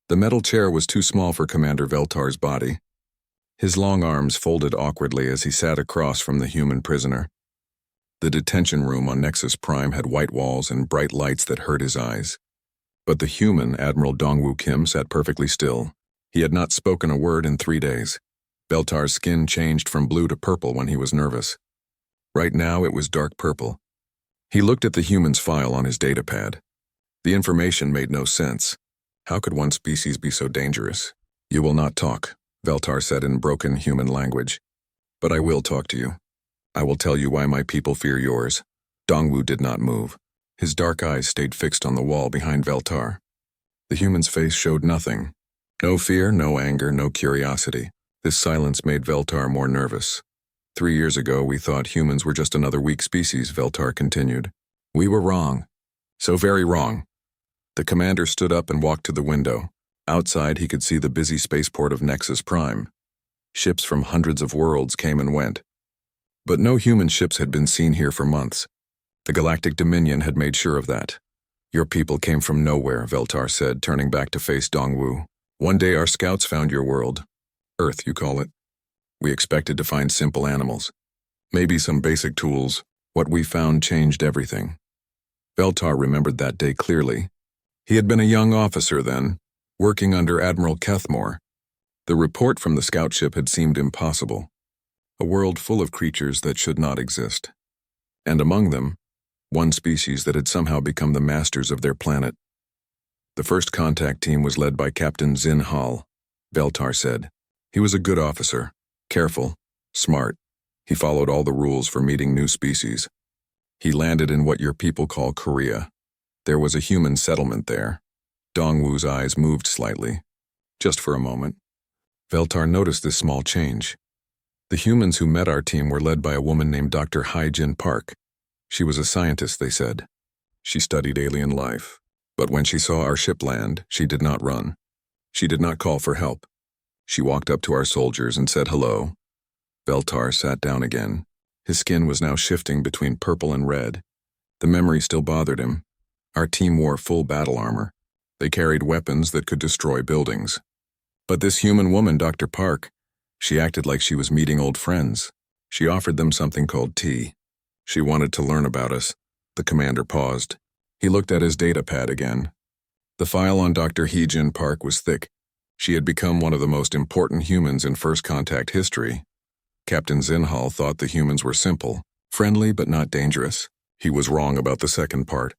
The metal chair was too small for Commander Veltar's body. His long arms folded awkwardly as he sat across from the human prisoner. The detention room on Nexus Prime had white walls and bright lights that hurt his eyes. But the human, Admiral Dongwoo Kim, sat perfectly still. He had not spoken a word in 3 days. Veltar's skin changed from blue to purple when he was nervous. Right now it was dark purple. He looked at the human's file on his datapad. The information made no sense. How could one species be so dangerous? "You will not talk," Veltar said in broken human language. "But I will talk to you. I will tell you why my people fear yours." Dongwoo did not move. His dark eyes stayed fixed on the wall behind Veltar. The human's face showed nothing. No fear, no anger, no curiosity. This silence made Veltar more nervous. 3 years ago, we thought humans were just another weak species, Veltar continued. We were wrong. So very wrong. The commander stood up and walked to the window. Outside, he could see the busy spaceport of Nexus Prime. Ships from hundreds of worlds came and went. But no human ships had been seen here for months. The Galactic Dominion had made sure of that. Your people came from nowhere, Veltar said, turning back to face Dongwoo. One day our scouts found your world. Earth, you call it. We expected to find simple animals. Maybe some basic tools. What we found changed everything. Veltar remembered that day clearly. He had been a young officer then, working under Admiral Kethmore. The report from the scout ship had seemed impossible. A world full of creatures that should not exist. And among them, one species that had somehow become the masters of their planet. The first contact team was led by Captain Zin Hall, Veltar said. He was a good officer, careful, smart. He followed all the rules for meeting new species. He landed in what your people call Korea. There was a human settlement there. Dongwoo's eyes moved slightly, just for a moment. Veltar noticed this small change. The humans who met our team were led by a woman named Dr. Hai-Jin Park. She was a scientist, they said. She studied alien life. But when she saw our ship land, she did not run. She did not call for help. She walked up to our soldiers and said hello. Veltar sat down again. His skin was now shifting between purple and red. The memory still bothered him. Our team wore full battle armor. They carried weapons that could destroy buildings. But this human woman, Dr. Park, she acted like she was meeting old friends. She offered them something called tea. She wanted to learn about us. The commander paused. He looked at his datapad again. The file on Dr. Hai-Jin Park was thick. She had become one of the most important humans in First Contact history. Captain Zinhal thought the humans were simple, friendly but not dangerous. He was wrong about the second part.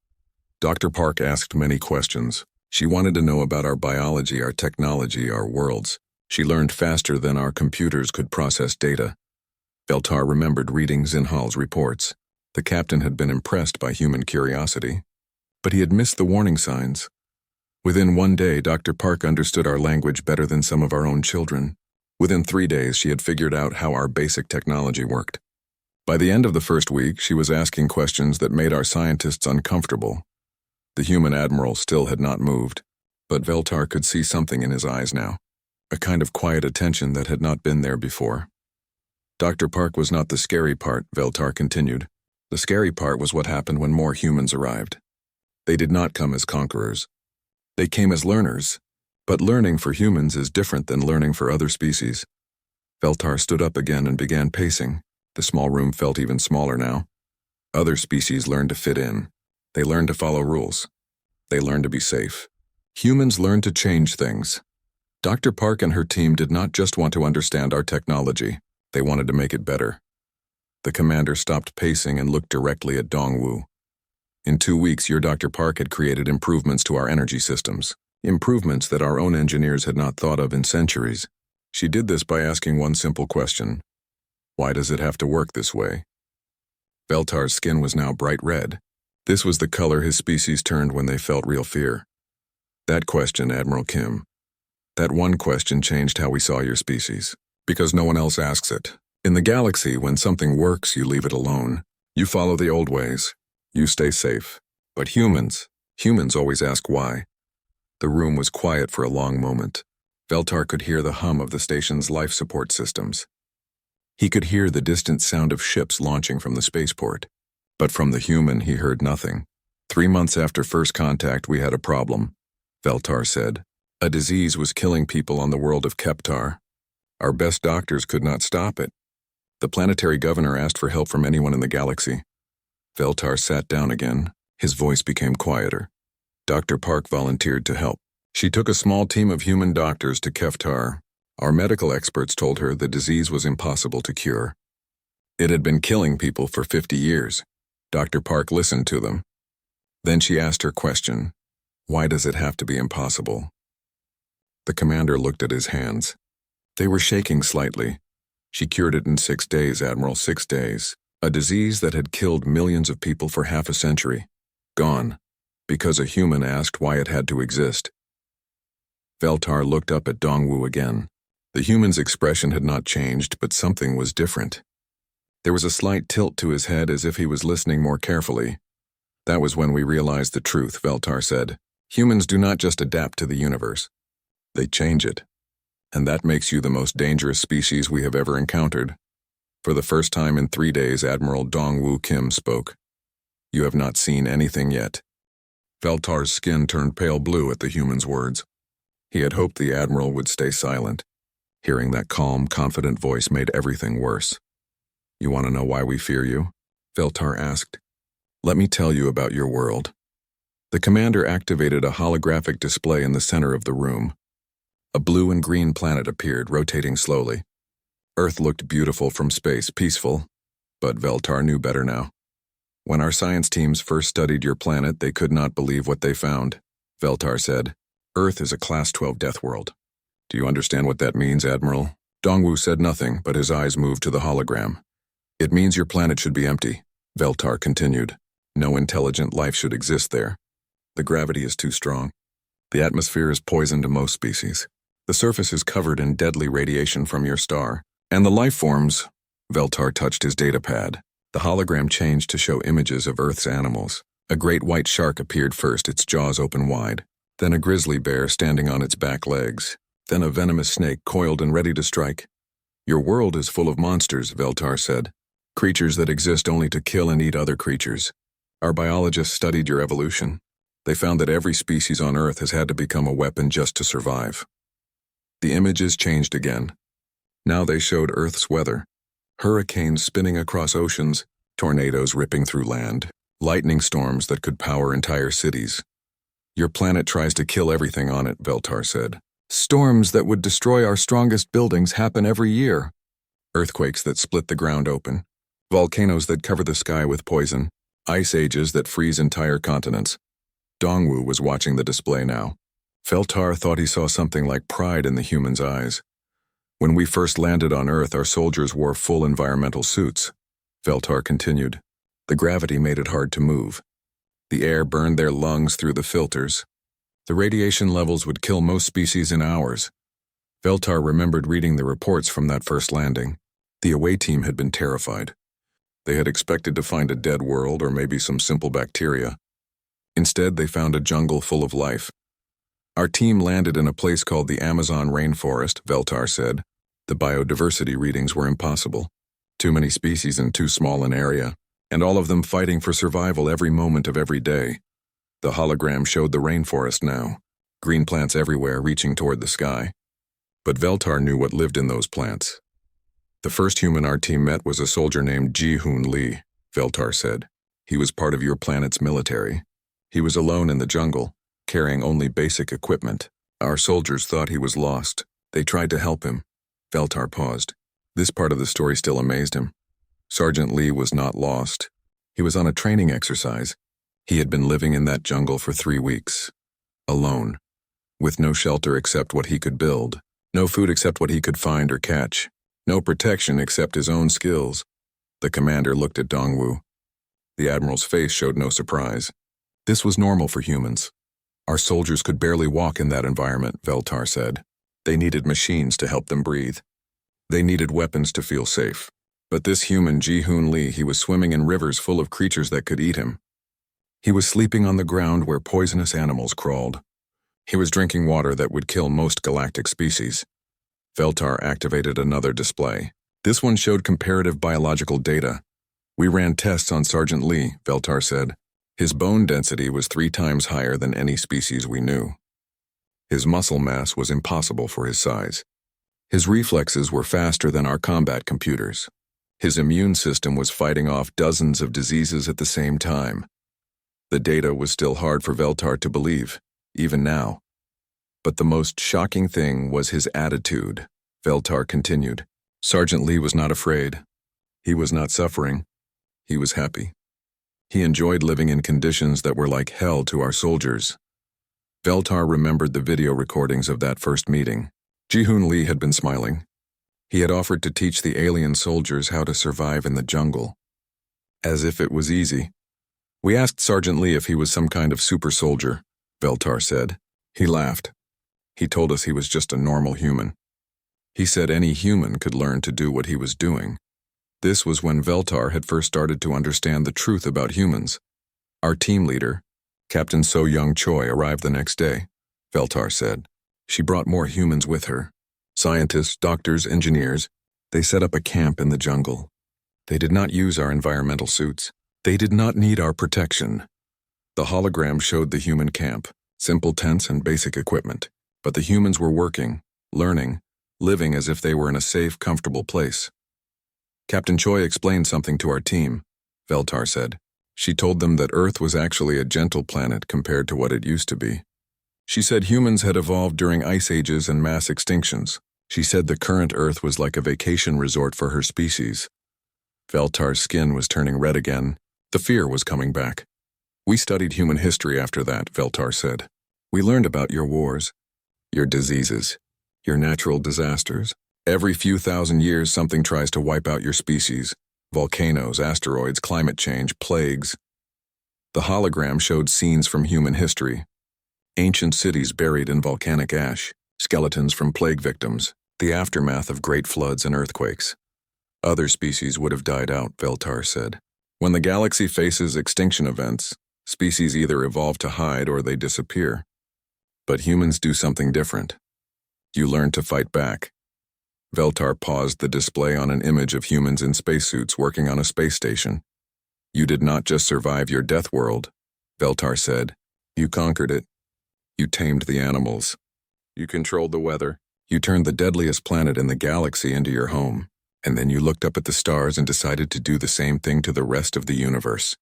Dr. Park asked many questions. She wanted to know about our biology, our technology, our worlds. She learned faster than our computers could process data. Veltar remembered reading Zinhal's reports. The captain had been impressed by human curiosity. But he had missed the warning signs. Within 1 day, Dr. Park understood our language better than some of our own children. Within 3 days, she had figured out how our basic technology worked. By the end of the first week, she was asking questions that made our scientists uncomfortable. The human admiral still had not moved, but Veltar could see something in his eyes now, a kind of quiet attention that had not been there before. Dr. Park was not the scary part, Veltar continued. The scary part was what happened when more humans arrived. They did not come as conquerors. They came as learners, but learning for humans is different than learning for other species. Veltar stood up again and began pacing. The small room felt even smaller now. Other species learned to fit in. They learned to follow rules. They learned to be safe. Humans learned to change things. Dr. Park and her team did not just want to understand our technology. They wanted to make it better. The commander stopped pacing and looked directly at Dongwoo. In 2 weeks, your Dr. Park had created improvements to our energy systems. Improvements that our own engineers had not thought of in centuries. She did this by asking one simple question. Why does it have to work this way? Veltar's skin was now bright red. This was the color his species turned when they felt real fear. That question, Admiral Kim. That one question changed how we saw your species. Because no one else asks it. In the galaxy, when something works, you leave it alone. You follow the old ways. You stay safe. But humans always ask why. The room was quiet for a long moment. Veltar could hear the hum of the station's life support systems. He could hear the distant sound of ships launching from the spaceport. But from the human, he heard nothing. 3 months after first contact, we had a problem, Veltar said. A disease was killing people on the world of Keptar. Our best doctors could not stop it. The planetary governor asked for help from anyone in the galaxy. Veltar sat down again. His voice became quieter. Dr. Park volunteered to help. She took a small team of human doctors to Keftar. Our medical experts told her the disease was impossible to cure. It had been killing people for 50 years. Dr. Park listened to them. Then she asked her question, why does it have to be impossible? The commander looked at his hands. They were shaking slightly. She cured it in 6 days, Admiral, 6 days. A disease that had killed millions of people for half a century. Gone. Because a human asked why it had to exist. Veltar looked up at Dongwu again. The human's expression had not changed, but something was different. There was a slight tilt to his head as if he was listening more carefully. That was when we realized the truth, Veltar said. Humans do not just adapt to the universe. They change it. And that makes you the most dangerous species we have ever encountered. For the first time in 3 days, Admiral Dongwu Kim spoke. You have not seen anything yet. Veltar's skin turned pale blue at the human's words. He had hoped the Admiral would stay silent. Hearing that calm, confident voice made everything worse. You want to know why we fear you? Veltar asked. Let me tell you about your world. The commander activated a holographic display in the center of the room. A blue and green planet appeared, rotating slowly. Earth looked beautiful from space, peaceful, but Veltar knew better now. When our science teams first studied your planet, they could not believe what they found. Veltar said, Earth is a Class 12 death world. Do you understand what that means, Admiral? Dongwu said nothing, but his eyes moved to the hologram. It means your planet should be empty, Veltar continued. No intelligent life should exist there. The gravity is too strong. The atmosphere is poison to most species. The surface is covered in deadly radiation from your star. And the life forms, Veltar touched his data pad. The hologram changed to show images of Earth's animals. A great white shark appeared first, its jaws open wide. Then a grizzly bear standing on its back legs. Then a venomous snake coiled and ready to strike. Your world is full of monsters, Veltar said. Creatures that exist only to kill and eat other creatures. Our biologists studied your evolution. They found that every species on Earth has had to become a weapon just to survive. The images changed again. Now they showed Earth's weather. Hurricanes spinning across oceans, tornadoes ripping through land, lightning storms that could power entire cities. Your planet tries to kill everything on it, Veltar said. Storms that would destroy our strongest buildings happen every year. Earthquakes that split the ground open. Volcanoes that cover the sky with poison. Ice ages that freeze entire continents. Dongwu was watching the display now. Veltar thought he saw something like pride in the human's eyes. When we first landed on Earth, our soldiers wore full environmental suits. Veltar continued. The gravity made it hard to move. The air burned their lungs through the filters. The radiation levels would kill most species in hours. Veltar remembered reading the reports from that first landing. The away team had been terrified. They had expected to find a dead world or maybe some simple bacteria. Instead, they found a jungle full of life. Our team landed in a place called the Amazon rainforest, Veltar said. The biodiversity readings were impossible. Too many species in too small an area, and all of them fighting for survival every moment of every day. The hologram showed the rainforest now, green plants everywhere reaching toward the sky. But Veltar knew what lived in those plants. The first human our team met was a soldier named Ji-Hoon Lee, Veltar said. He was part of your planet's military. He was alone in the jungle, carrying only basic equipment. Our soldiers thought he was lost. They tried to help him. Veltar paused. This part of the story still amazed him. Sergeant Lee was not lost. He was on a training exercise. He had been living in that jungle for 3 weeks. Alone. With no shelter except what he could build. No food except what he could find or catch. No protection except his own skills. The commander looked at Dongwu. The admiral's face showed no surprise. This was normal for humans. Our soldiers could barely walk in that environment, Veltar said. They needed machines to help them breathe. They needed weapons to feel safe. But this human, Ji-Hoon Lee, he was swimming in rivers full of creatures that could eat him. He was sleeping on the ground where poisonous animals crawled. He was drinking water that would kill most galactic species. Veltar activated another display. This one showed comparative biological data. We ran tests on Sergeant Lee, Veltar said. His bone density was 3 times higher than any species we knew. His muscle mass was impossible for his size. His reflexes were faster than our combat computers. His immune system was fighting off dozens of diseases at the same time. The data was still hard for Veltar to believe, even now. But the most shocking thing was his attitude, Veltar continued. Sergeant Lee was not afraid. He was not suffering. He was happy. He enjoyed living in conditions that were like hell to our soldiers. Veltar remembered the video recordings of that first meeting. Ji-hoon Lee had been smiling. He had offered to teach the alien soldiers how to survive in the jungle. As if it was easy. We asked Sergeant Lee if he was some kind of super soldier, Veltar said. He laughed. He told us he was just a normal human. He said any human could learn to do what he was doing. This was when Veltar had first started to understand the truth about humans. Our team leader, Captain So-young Choi, arrived the next day, Veltar said. She brought more humans with her. Scientists, doctors, engineers. They set up a camp in the jungle. They did not use our environmental suits. They did not need our protection. The hologram showed the human camp, simple tents and basic equipment. But the humans were working, learning, living as if they were in a safe, comfortable place. Captain Choi explained something to our team, Veltar said. She told them that Earth was actually a gentle planet compared to what it used to be. She said humans had evolved during ice ages and mass extinctions. She said the current Earth was like a vacation resort for her species. Veltar's skin was turning red again. The fear was coming back. We studied human history after that, Veltar said. We learned about your wars, your diseases, your natural disasters. Every few thousand years something tries to wipe out your species. Volcanoes, asteroids, climate change, plagues. The hologram showed scenes from human history. Ancient cities buried in volcanic ash, skeletons from plague victims, the aftermath of great floods and earthquakes. Other species would have died out, Veltar said. When the galaxy faces extinction events, species either evolve to hide or they disappear. But humans do something different. You learn to fight back. Veltar paused the display on an image of humans in spacesuits working on a space station. You did not just survive your death world, Veltar said. You conquered it. You tamed the animals. You controlled the weather. You turned the deadliest planet in the galaxy into your home. And then you looked up at the stars and decided to do the same thing to the rest of the universe.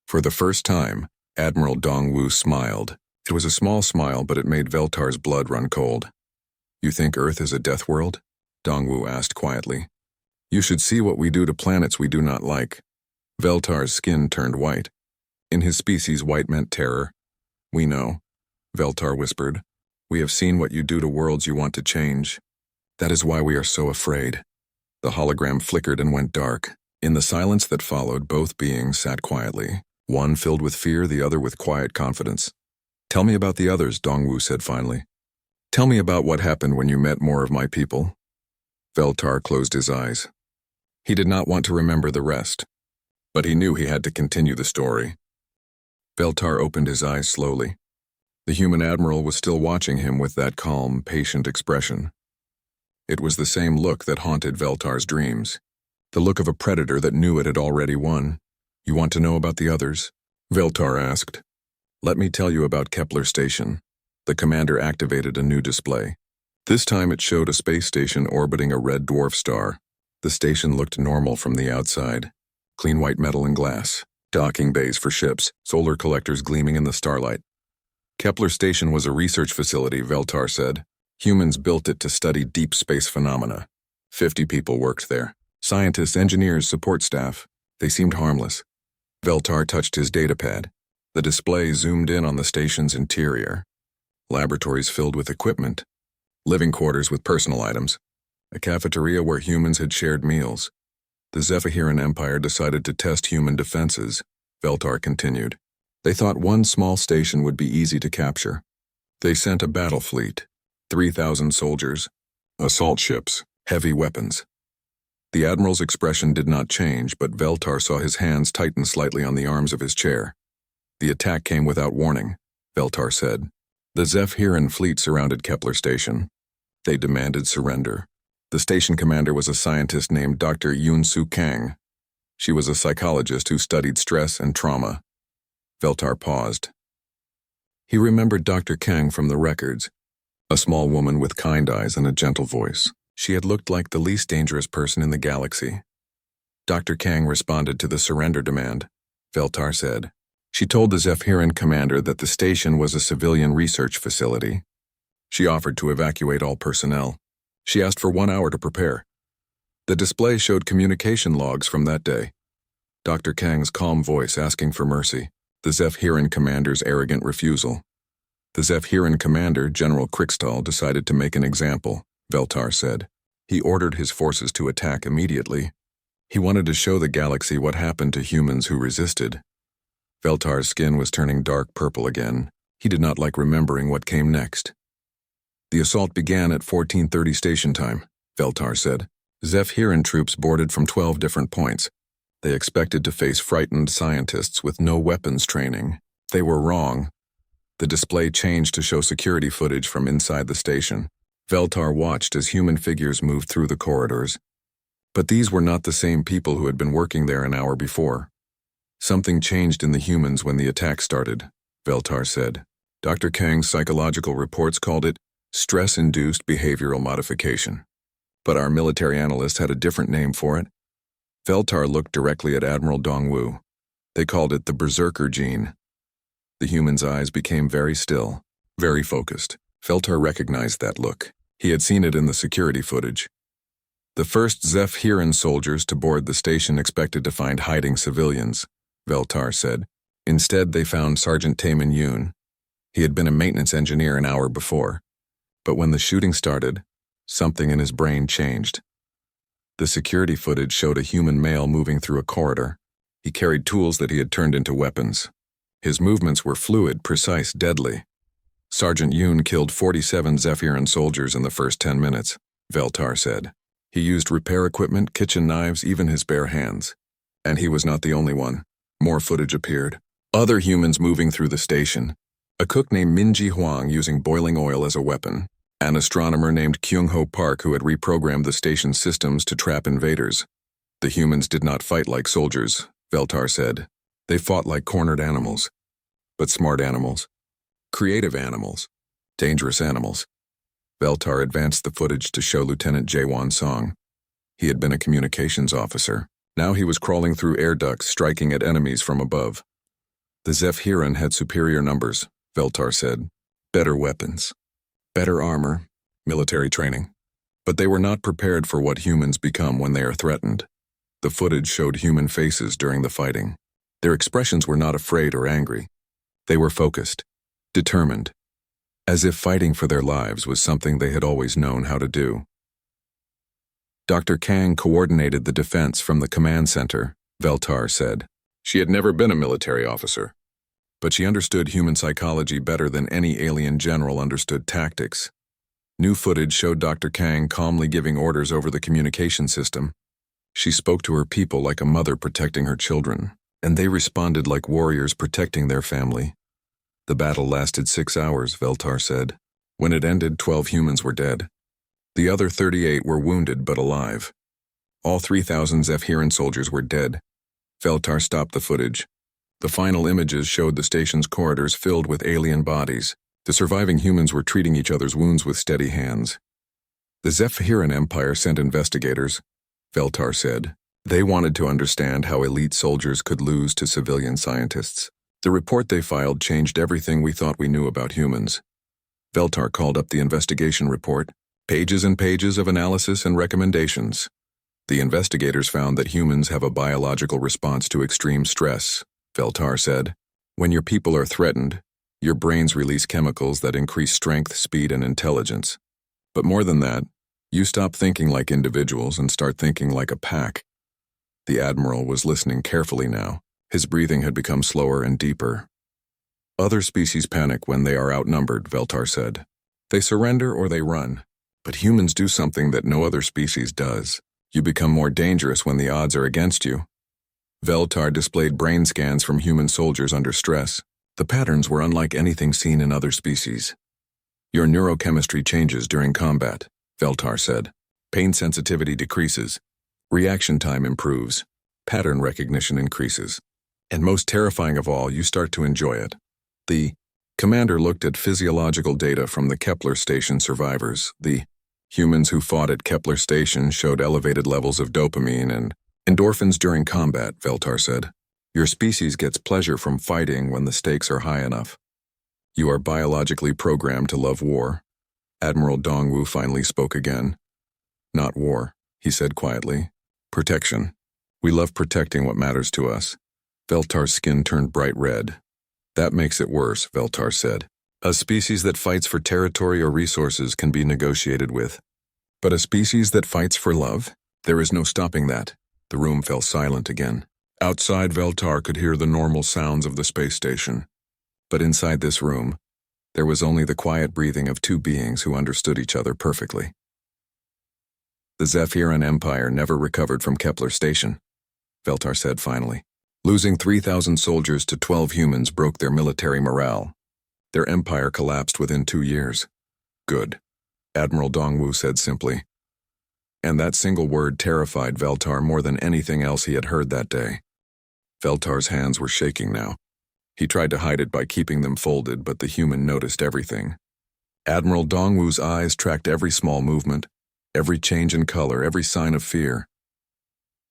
For the first time, Admiral Dongwu smiled. It was a small smile, but it made Veltar's blood run cold. You think Earth is a death world? Dongwu asked quietly. You should see what we do to planets we do not like. Veltar's skin turned white. In his species, white meant terror. We know, Veltar whispered. We have seen what you do to worlds you want to change. That is why we are so afraid. The hologram flickered and went dark. In the silence that followed, both beings sat quietly, one filled with fear, the other with quiet confidence. Tell me about the others, Dongwu said finally. Tell me about what happened when you met more of my people. Veltar closed his eyes. He did not want to remember the rest, but he knew he had to continue the story. Veltar opened his eyes slowly. The human admiral was still watching him with that calm, patient expression. It was the same look that haunted Veltar's dreams, the look of a predator that knew it had already won. You want to know about the others? Veltar asked. Let me tell you about Kepler Station. The commander activated a new display. This time it showed a space station orbiting a red dwarf star. The station looked normal from the outside. Clean white metal and glass, docking bays for ships, solar collectors gleaming in the starlight. Kepler Station was a research facility, Veltar said. Humans built it to study deep space phenomena. 50 people worked there. Scientists, engineers, support staff. They seemed harmless. Veltar touched his datapad. The display zoomed in on the station's interior. Laboratories filled with equipment. Living quarters with personal items. A cafeteria where humans had shared meals. The Zephyrian Empire decided to test human defenses, Veltar continued. They thought one small station would be easy to capture. They sent a battle fleet, 3,000 soldiers, assault ships, heavy weapons. The admiral's expression did not change, but Veltar saw his hands tighten slightly on the arms of his chair. The attack came without warning, Veltar said. The Zephyrian fleet surrounded Kepler Station. They demanded surrender. The station commander was a scientist named Dr. Yoon-Soo Kang. She was a psychologist who studied stress and trauma. Veltar paused. He remembered Dr. Kang from the records. a small woman with kind eyes and a gentle voice. She had looked like the least dangerous person in the galaxy. Dr. Kang responded to the surrender demand, Veltar said. She told the Zephyrin commander that the station was a civilian research facility. She offered to evacuate all personnel. She asked for 1 hour to prepare. The display showed communication logs from that day. Dr. Kang's calm voice asking for mercy. The Zephyrin commander's arrogant refusal. The Zephyrin commander, General Krikstal, decided to make an example, Veltar said. He ordered his forces to attack immediately. He wanted to show the galaxy what happened to humans who resisted. Veltar's skin was turning dark purple again. He did not like remembering what came next. The assault began at 14:30 station time, Veltar said. Zephyrin troops boarded from 12 different points. They expected to face frightened scientists with no weapons training. They were wrong. The display changed to show security footage from inside the station. Veltar watched as human figures moved through the corridors. But these were not the same people who had been working there an hour before. Something changed in the humans when the attack started, Veltar said. Dr. Kang's psychological reports called it stress-induced behavioral modification. But our military analysts had a different name for it. Veltar looked directly at Admiral Dongwu. They called it the berserker gene. The human's eyes became very still, very focused. Veltar recognized that look. He had seen it in the security footage. The first Zephyrin soldiers to board the station expected to find hiding civilians, Veltar said. Instead, they found Sergeant Taemin Yoon. He had been a maintenance engineer an hour before. But when the shooting started, something in his brain changed. The security footage showed a human male moving through a corridor. He carried tools that he had turned into weapons. His movements were fluid, precise, deadly. Sergeant Yoon killed 47 Zephyrin soldiers in the first 10 minutes, Veltar said. He used repair equipment, kitchen knives, even his bare hands. And he was not the only one. More footage appeared. Other humans moving through the station. A cook named Minji Huang using boiling oil as a weapon. An astronomer named Kyung-ho Park who had reprogrammed the station's systems to trap invaders. The humans did not fight like soldiers, Veltar said. They fought like cornered animals. But smart animals. Creative animals. Dangerous animals. Veltar advanced the footage to show Lieutenant Jaewon Song. He had been a communications officer. Now he was crawling through air ducts, striking at enemies from above. The Zephyrin had superior numbers, Veltar said. Better weapons. Better armor. Military training. But they were not prepared for what humans become when they are threatened. The footage showed human faces during the fighting. Their expressions were not afraid or angry. They were focused, determined, as if fighting for their lives was something they had always known how to do. Dr. Kang coordinated the defense from the command center, Veltar said. She had never been a military officer, but she understood human psychology better than any alien general understood tactics. New footage showed Dr. Kang calmly giving orders over the communication system. She spoke to her people like a mother protecting her children, and they responded like warriors protecting their family. The battle lasted 6 hours, Veltar said. When it ended, 12 humans were dead. The other 38 were wounded but alive. All 3,000 Zephyrin soldiers were dead. Veltar stopped the footage. The final images showed the station's corridors filled with alien bodies. The surviving humans were treating each other's wounds with steady hands. The Zephyrin Empire sent investigators, Veltar said. They wanted to understand how elite soldiers could lose to civilian scientists. The report they filed changed everything we thought we knew about humans. Veltar called up the investigation report, pages and pages of analysis and recommendations. The investigators found that humans have a biological response to extreme stress, Veltar said. When your people are threatened, your brains release chemicals that increase strength, speed, and intelligence. But more than that, you stop thinking like individuals and start thinking like a pack. The Admiral was listening carefully now. His breathing had become slower and deeper. Other species panic when they are outnumbered, Veltar said. They surrender or they run. But humans do something that no other species does. You become more dangerous when the odds are against you. Veltar displayed brain scans from human soldiers under stress. The patterns were unlike anything seen in other species. Your neurochemistry changes during combat, Veltar said. Pain sensitivity decreases. Reaction time improves. Pattern recognition increases. And most terrifying of all, you start to enjoy it. The Commander looked at physiological data from the Kepler Station survivors. The humans who fought at Kepler Station showed elevated levels of dopamine and endorphins during combat, Veltar said. Your species gets pleasure from fighting when the stakes are high enough. You are biologically programmed to love war. Admiral Dongwu finally spoke again. Not war, he said quietly. Protection. We love protecting what matters to us. Veltar's skin turned bright red. That makes it worse, Veltar said. A species that fights for territory or resources can be negotiated with. But a species that fights for love? There is no stopping that. The room fell silent again. Outside, Veltar could hear the normal sounds of the space station. But inside this room, there was only the quiet breathing of two beings who understood each other perfectly. The Zephyran Empire never recovered from Kepler Station, Veltar said finally. Losing 3,000 soldiers to 12 humans broke their military morale. Their empire collapsed within 2 years. Good, Admiral Dongwu said simply. And that single word terrified Veltar more than anything else he had heard that day. Veltar's hands were shaking now. He tried to hide it by keeping them folded, but the human noticed everything. Admiral Dongwu's eyes tracked every small movement, every change in color, every sign of fear.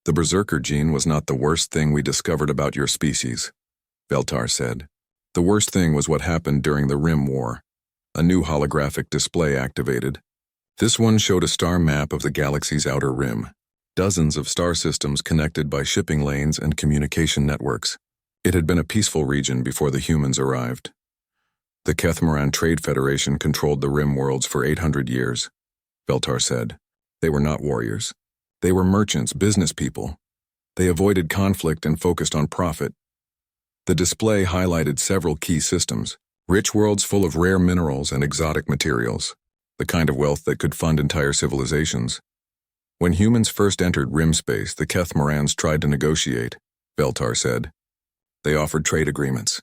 The berserker gene was not the worst thing we discovered about your species, Veltar said. The worst thing was what happened during the Rim War. A new holographic display activated. This one showed a star map of the galaxy's outer rim. Dozens of star systems connected by shipping lanes and communication networks. It had been a peaceful region before the humans arrived. The Kethmoran Trade Federation controlled the Rim worlds for 800 years, Veltar said. They were not warriors. They were merchants, business people. They avoided conflict and focused on profit. The display highlighted several key systems, rich worlds full of rare minerals and exotic materials, the kind of wealth that could fund entire civilizations. When humans first entered Rim space, the Kethmorans tried to negotiate, Veltar said. They offered trade agreements,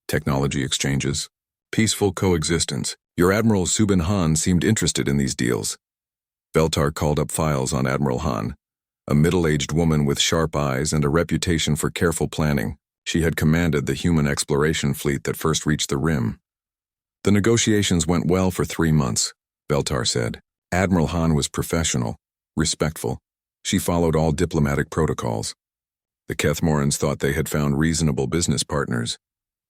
technology exchanges, peaceful coexistence. Your Admiral Subin Han seemed interested in these deals. Veltar called up files on Admiral Han, a middle-aged woman with sharp eyes and a reputation for careful planning. She had commanded the human exploration fleet that first reached the Rim. The negotiations went well for 3 months, Veltar said. Admiral Han was professional, respectful. She followed all diplomatic protocols. The Kethmorans thought they had found reasonable business partners,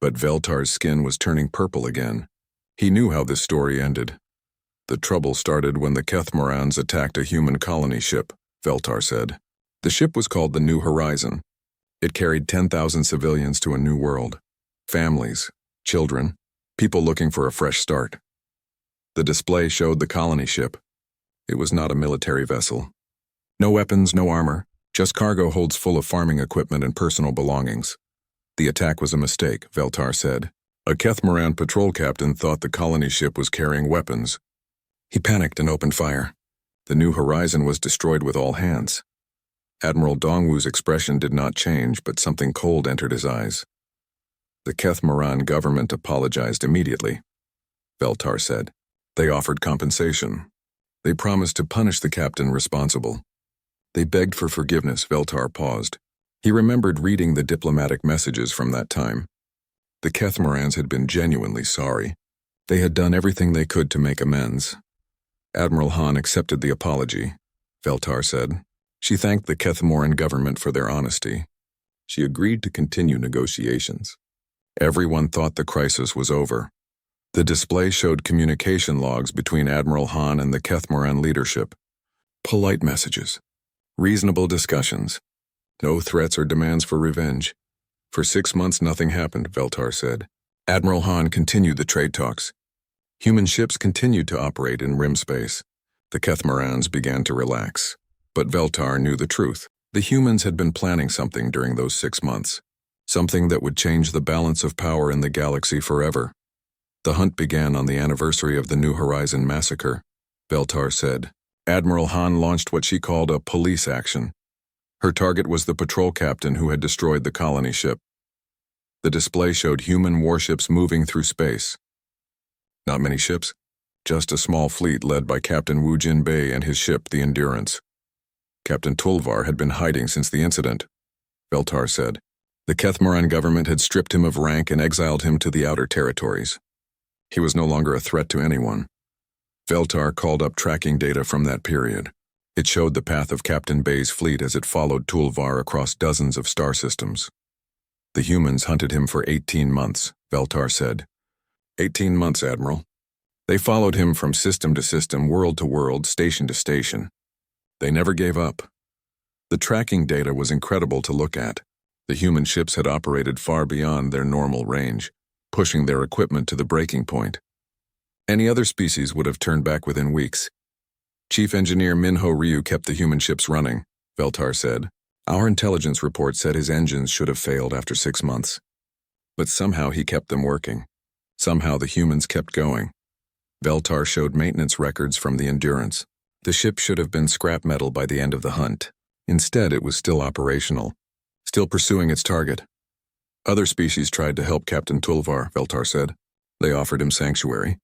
but Veltar's skin was turning purple again. He knew how this story ended. The trouble started when the Kethmorans attacked a human colony ship, Veltar said. The ship was called the New Horizon. It carried 10,000 civilians to a new world. Families, children, people looking for a fresh start. The display showed the colony ship. It was not a military vessel. No weapons, no armor, just cargo holds full of farming equipment and personal belongings. The attack was a mistake, Veltar said. A Kethmoran patrol captain thought the colony ship was carrying weapons. He panicked and opened fire. The New Horizon was destroyed with all hands. Admiral Dongwu's expression did not change, but something cold entered his eyes. The Kethmoran government apologized immediately, Veltar said. They offered compensation. They promised to punish the captain responsible. They begged for forgiveness. Veltar paused. He remembered reading the diplomatic messages from that time. The Kethmorans had been genuinely sorry. They had done everything they could to make amends. Admiral Han accepted the apology, Veltar said. She thanked the Kethmoran government for their honesty. She agreed to continue negotiations. Everyone thought the crisis was over. The display showed communication logs between Admiral Han and the Kethmoran leadership. Polite messages. Reasonable discussions. No threats or demands for revenge. For 6 months nothing happened, Veltar said. Admiral Han continued the trade talks. Human ships continued to operate in Rim space. The Kethmorans began to relax. But Veltar knew the truth. The humans had been planning something during those 6 months. Something that would change the balance of power in the galaxy forever. The hunt began on the anniversary of the New Horizon massacre, Veltar said. Admiral Han launched what she called a police action. Her target was the patrol captain who had destroyed the colony ship. The display showed human warships moving through space. Not many ships, just a small fleet led by Captain Wu Jinbei and his ship, the Endurance. Captain Tulvar had been hiding since the incident, Veltar said. The Kethmaran government had stripped him of rank and exiled him to the outer territories. He was no longer a threat to anyone. Veltar called up tracking data from that period. It showed the path of Captain Bay's fleet as it followed Tulvar across dozens of star systems. The humans hunted him for 18 months, Veltar said. 18 months, Admiral. They followed him from system to system, world to world, station to station. They never gave up. The tracking data was incredible to look at. The human ships had operated far beyond their normal range, pushing their equipment to the breaking point. Any other species would have turned back within weeks. Chief Engineer Minho Ryu kept the human ships running, Veltar said. Our intelligence report said his engines should have failed after 6 months. But somehow he kept them working. Somehow the humans kept going. Veltar showed maintenance records from the Endurance. The ship should have been scrap metal by the end of the hunt. Instead, it was still operational, still pursuing its target. Other species tried to help Captain Tulvar, Veltar said. They offered him sanctuary.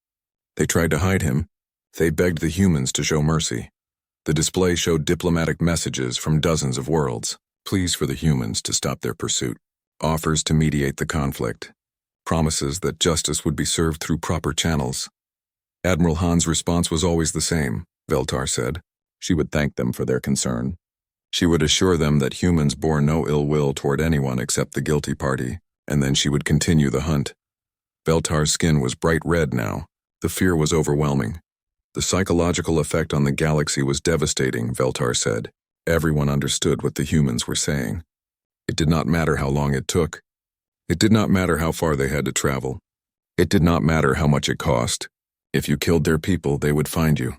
They tried to hide him. They begged the humans to show mercy. The display showed diplomatic messages from dozens of worlds, pleas for the humans to stop their pursuit, offers to mediate the conflict, promises that justice would be served through proper channels. Admiral Han's response was always the same, Veltar said. She would thank them for their concern. She would assure them that humans bore no ill will toward anyone except the guilty party, and then she would continue the hunt. Veltar's skin was bright red now. The fear was overwhelming. The psychological effect on the galaxy was devastating, Veltar said. Everyone understood what the humans were saying. It did not matter how long it took. It did not matter how far they had to travel. It did not matter how much it cost. If you killed their people, they would find you.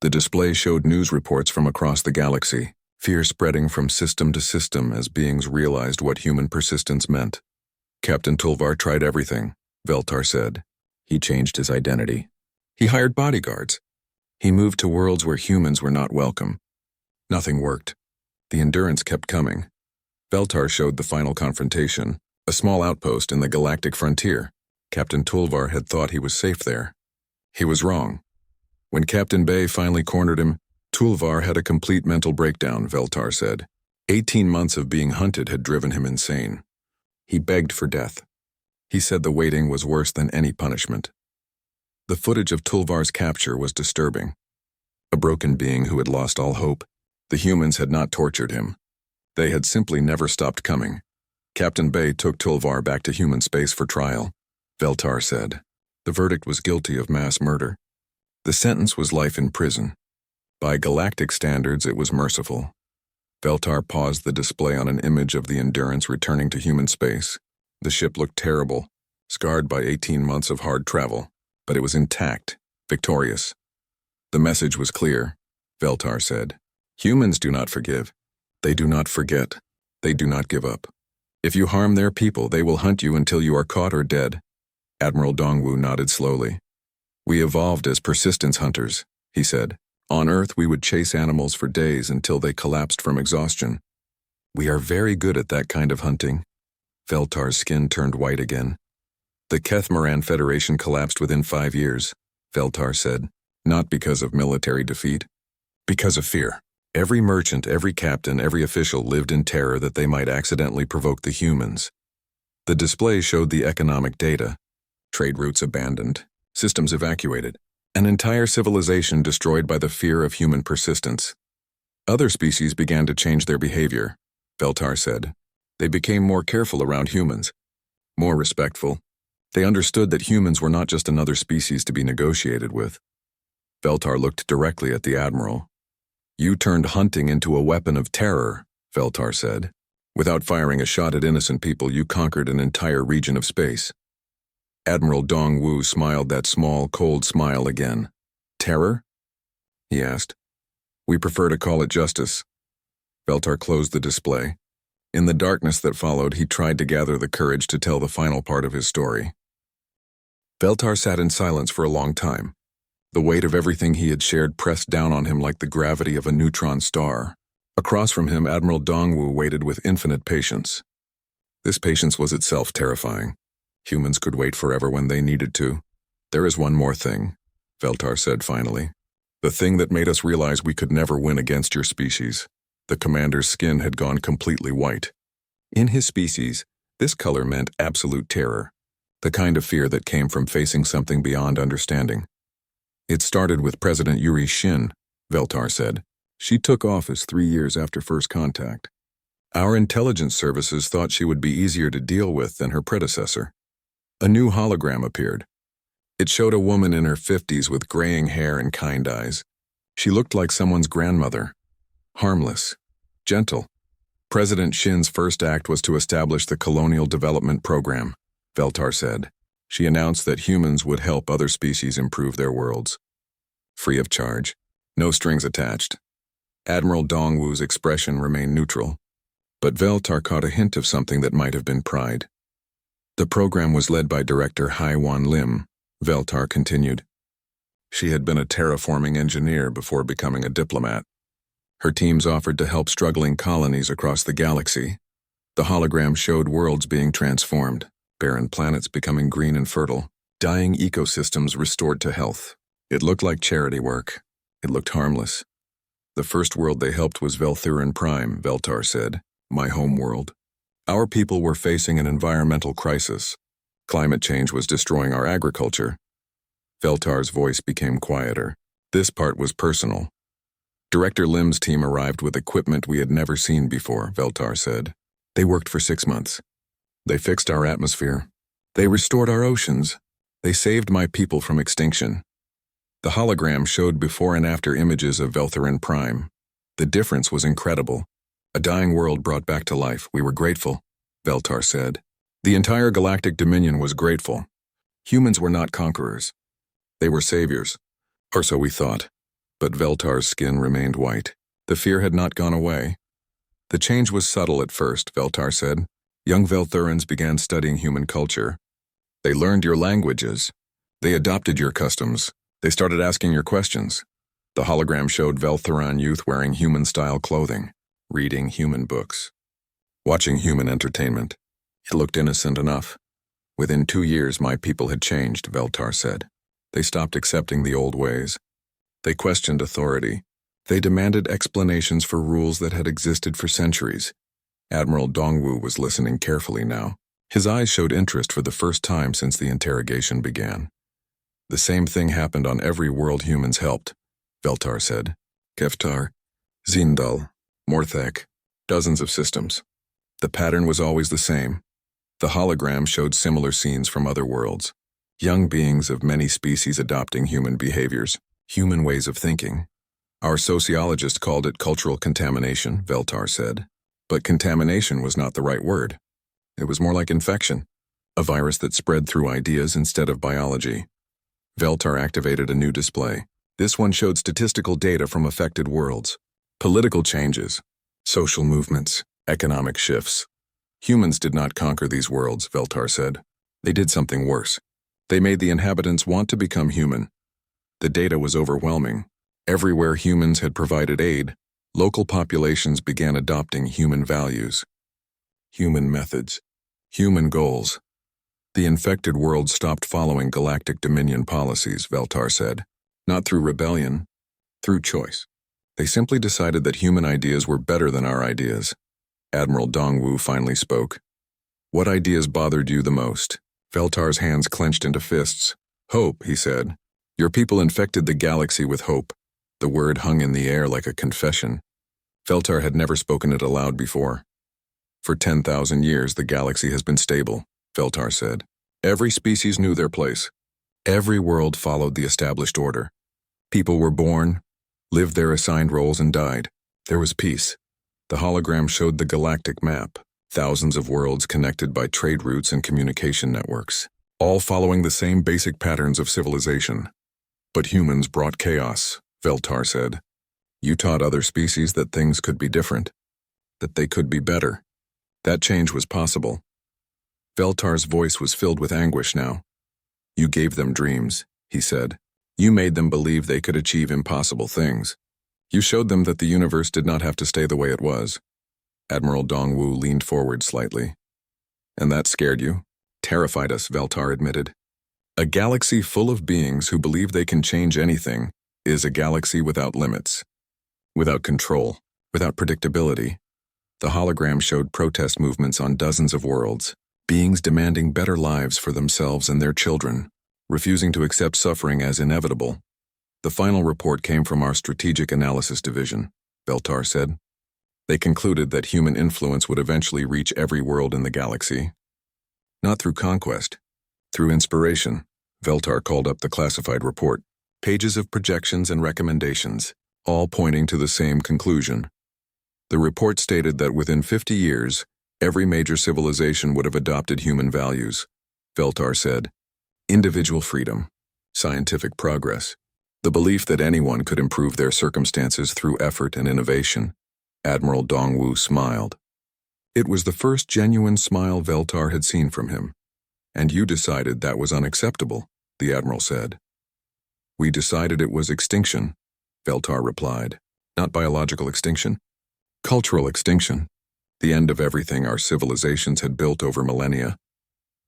The display showed news reports from across the galaxy, fear spreading from system to system as beings realized what human persistence meant. Captain Tulvar tried everything, Veltar said. He changed his identity. He hired bodyguards. He moved to worlds where humans were not welcome. Nothing worked. The Endurance kept coming. Veltar showed the final confrontation, a small outpost in the galactic frontier. Captain Tulvar had thought he was safe there. He was wrong. When Captain Bay finally cornered him, Tulvar had a complete mental breakdown, Veltar said. 18 months of being hunted had driven him insane. He begged for death. He said the waiting was worse than any punishment. The footage of Tulvar's capture was disturbing. A broken being who had lost all hope. The humans had not tortured him. They had simply never stopped coming. Captain Bay took Tulvar back to human space for trial, Veltar said. The verdict was guilty of mass murder. The sentence was life in prison. By galactic standards, it was merciful. Veltar paused the display on an image of the Endurance returning to human space. The ship looked terrible, scarred by 18 months of hard travel, but it was intact, victorious. The message was clear, Veltar said. Humans do not forgive. They do not forget. They do not give up. If you harm their people, they will hunt you until you are caught or dead. Admiral Dongwu nodded slowly. We evolved as persistence hunters, he said. On Earth, we would chase animals for days until they collapsed from exhaustion. We are very good at that kind of hunting. Veltar's skin turned white again. The Kethmaran Federation collapsed within 5 years, Veltar said. Not because of military defeat. Because of fear. Every merchant, every captain, every official lived in terror that they might accidentally provoke the humans. The display showed the economic data. Trade routes abandoned, systems evacuated, an entire civilization destroyed by the fear of human persistence. Other species began to change their behavior, Veltar said. They became more careful around humans, more respectful. They understood that humans were not just another species to be negotiated with. Veltar looked directly at the Admiral. You turned hunting into a weapon of terror, Veltar said. Without firing a shot at innocent people, you conquered an entire region of space. Admiral Dongwu smiled that small, cold smile again. Terror? He asked. We prefer to call it justice. Veltar closed the display. In the darkness that followed, he tried to gather the courage to tell the final part of his story. Veltar sat in silence for a long time. The weight of everything he had shared pressed down on him like the gravity of a neutron star. Across from him, Admiral Dongwu waited with infinite patience. This patience was itself terrifying. Humans could wait forever when they needed to. There is one more thing, Veltar said finally. The thing that made us realize we could never win against your species. The commander's skin had gone completely white. In his species, this color meant absolute terror, the kind of fear that came from facing something beyond understanding. It started with President Yuri Shin, Veltar said. She took office 3 years after first contact. Our intelligence services thought she would be easier to deal with than her predecessor. A new hologram appeared. It showed a woman in her 50s with graying hair and kind eyes. She looked like someone's grandmother. Harmless. Gentle. President Shin's first act was to establish the Colonial Development Program, Veltar said. She announced that humans would help other species improve their worlds. Free of charge. No strings attached. Admiral Dongwu's expression remained neutral, but Veltar caught a hint of something that might have been pride. The program was led by Director Haiwan Lim, Veltar continued. She had been a terraforming engineer before becoming a diplomat. Her teams offered to help struggling colonies across the galaxy. The hologram showed worlds being transformed, barren planets becoming green and fertile, dying ecosystems restored to health. It looked like charity work. It looked harmless. The first world they helped was Velthurin Prime, Veltar said, my home world. Our people were facing an environmental crisis. Climate change was destroying our agriculture. Veltar's voice became quieter. This part was personal. Director Lim's team arrived with equipment we had never seen before, Veltar said. They worked for 6 months. They fixed our atmosphere. They restored our oceans. They saved my people from extinction. The hologram showed before and after images of Velthurin Prime. The difference was incredible. A dying world brought back to life. We were grateful, Veltar said. The entire Galactic Dominion was grateful. Humans were not conquerors. They were saviors. Or so we thought. But Veltar's skin remained white. The fear had not gone away. The change was subtle at first, Veltar said. Young Velthurans began studying human culture. They learned your languages. They adopted your customs. They started asking your questions. The hologram showed Velthuran youth wearing human-style clothing, reading human books, watching human entertainment. It looked innocent enough. Within 2 years, my people had changed, Veltar said. They stopped accepting the old ways. They questioned authority. They demanded explanations for rules that had existed for centuries. Admiral Dongwu was listening carefully now. His eyes showed interest for the first time since the interrogation began. The same thing happened on every world humans helped, Veltar said. Keftar, Zindal, Morthek, dozens of systems. The pattern was always the same. The hologram showed similar scenes from other worlds. Young beings of many species adopting human behaviors, human ways of thinking. Our sociologist called it cultural contamination, Veltar said. But contamination was not the right word. It was more like infection, a virus that spread through ideas instead of biology. Veltar activated a new display. This one showed statistical data from affected worlds, political changes, social movements, economic shifts. Humans did not conquer these worlds, Veltar said. They did something worse. They made the inhabitants want to become human. The data was overwhelming. Everywhere humans had provided aid, local populations began adopting human values, human methods, human goals. The infected world stopped following Galactic Dominion policies, Veltar said. Not through rebellion, through choice. They simply decided that human ideas were better than our ideas. Admiral Dongwu finally spoke. What ideas bothered you the most? Veltar's hands clenched into fists. Hope, he said. Your people infected the galaxy with hope. The word hung in the air like a confession. Veltar had never spoken it aloud before. For 10,000 years, the galaxy has been stable, Veltar said. Every species knew their place. Every world followed the established order. People were born, lived their assigned roles, and died. There was peace. The hologram showed the galactic map, thousands of worlds connected by trade routes and communication networks, all following the same basic patterns of civilization. But humans brought chaos, Veltar said. You taught other species that things could be different, that they could be better. That change was possible. Veltar's voice was filled with anguish now. You gave them dreams, he said. You made them believe they could achieve impossible things. You showed them that the universe did not have to stay the way it was. Admiral Dongwu leaned forward slightly. And that scared you? Terrified us, Veltar admitted. A galaxy full of beings who believe they can change anything is a galaxy without limits, without control, without predictability. The hologram showed protest movements on dozens of worlds, beings demanding better lives for themselves and their children, refusing to accept suffering as inevitable. The final report came from our Strategic Analysis Division, Veltar said. They concluded that human influence would eventually reach every world in the galaxy. Not through conquest, through inspiration. Veltar called up the classified report. Pages of projections and recommendations, all pointing to the same conclusion. The report stated that within 50 years, every major civilization would have adopted human values. Veltar said, individual freedom, scientific progress, the belief that anyone could improve their circumstances through effort and innovation. Admiral Dongwu smiled. It was the first genuine smile Veltar had seen from him. And you decided that was unacceptable, the Admiral said. We decided it was extinction, Veltar replied. Not biological extinction. Cultural extinction. The end of everything our civilizations had built over millennia.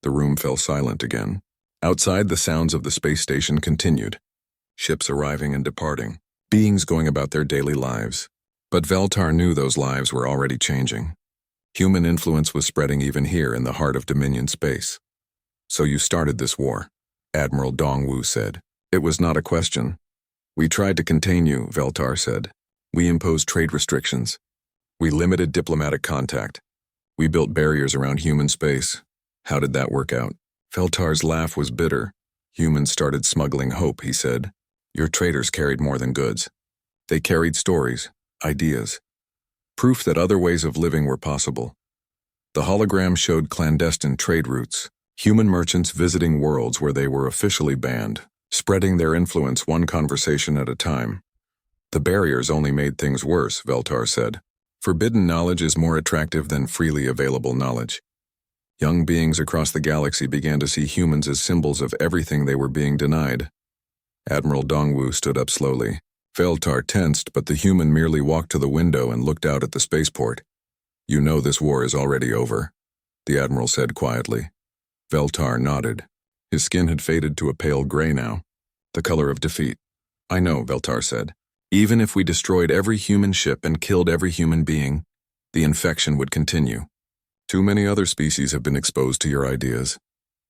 The room fell silent again. Outside, the sounds of the space station continued. Ships arriving and departing. Beings going about their daily lives. But Veltar knew those lives were already changing. Human influence was spreading even here in the heart of Dominion space. So you started this war, Admiral Dongwu said. It was not a question. We tried to contain you, Veltar said. We imposed trade restrictions. We limited diplomatic contact. We built barriers around human space. How did that work out? Veltar's laugh was bitter. Humans started smuggling hope, he said. Your traders carried more than goods. They carried stories, ideas, proof that other ways of living were possible. The hologram showed clandestine trade routes, human merchants visiting worlds where they were officially banned, spreading their influence one conversation at a time. The barriers only made things worse, Veltar said. Forbidden knowledge is more attractive than freely available knowledge. Young beings across the galaxy began to see humans as symbols of everything they were being denied. Admiral Dongwu stood up slowly. Veltar tensed, but the human merely walked to the window and looked out at the spaceport. You know this war is already over, the Admiral said quietly. Veltar nodded. His skin had faded to a pale gray now, the color of defeat. I know, Veltar said. Even if we destroyed every human ship and killed every human being, the infection would continue. Too many other species have been exposed to your ideas.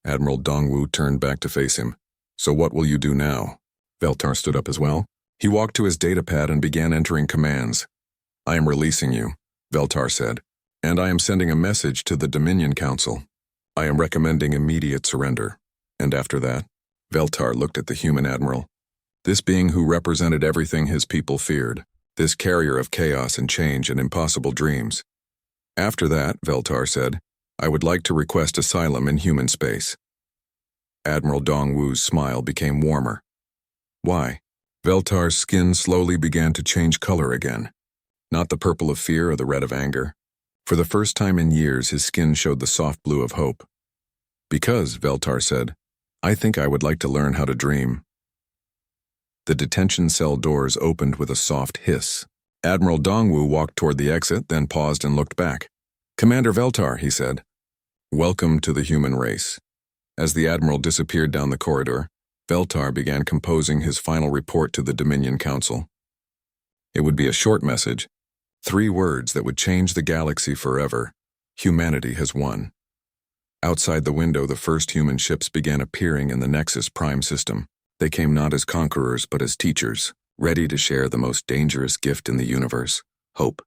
Admiral Dongwu turned back to face him. So what will you do now? Veltar stood up as well. He walked to his datapad and began entering commands. I am releasing you, Veltar said, and I am sending a message to the Dominion Council. I am recommending immediate surrender. And after that, Veltar looked at the human admiral. This being who represented everything his people feared, this carrier of chaos and change and impossible dreams. After that, Veltar said, I would like to request asylum in human space. Admiral Dongwu's smile became warmer. Why? Veltar's skin slowly began to change color again. Not the purple of fear or the red of anger. For the first time in years, his skin showed the soft blue of hope. Because, Veltar said, I think I would like to learn how to dream. The detention cell doors opened with a soft hiss. Admiral Dongwu walked toward the exit, then paused and looked back. Commander Veltar, he said. Welcome to the human race. As the Admiral disappeared down the corridor, Veltar began composing his final report to the Dominion Council. It would be a short message, 3 words that would change the galaxy forever. Humanity has won. Outside the window, the first human ships began appearing in the Nexus Prime system. They came not as conquerors but as teachers, ready to share the most dangerous gift in the universe, hope.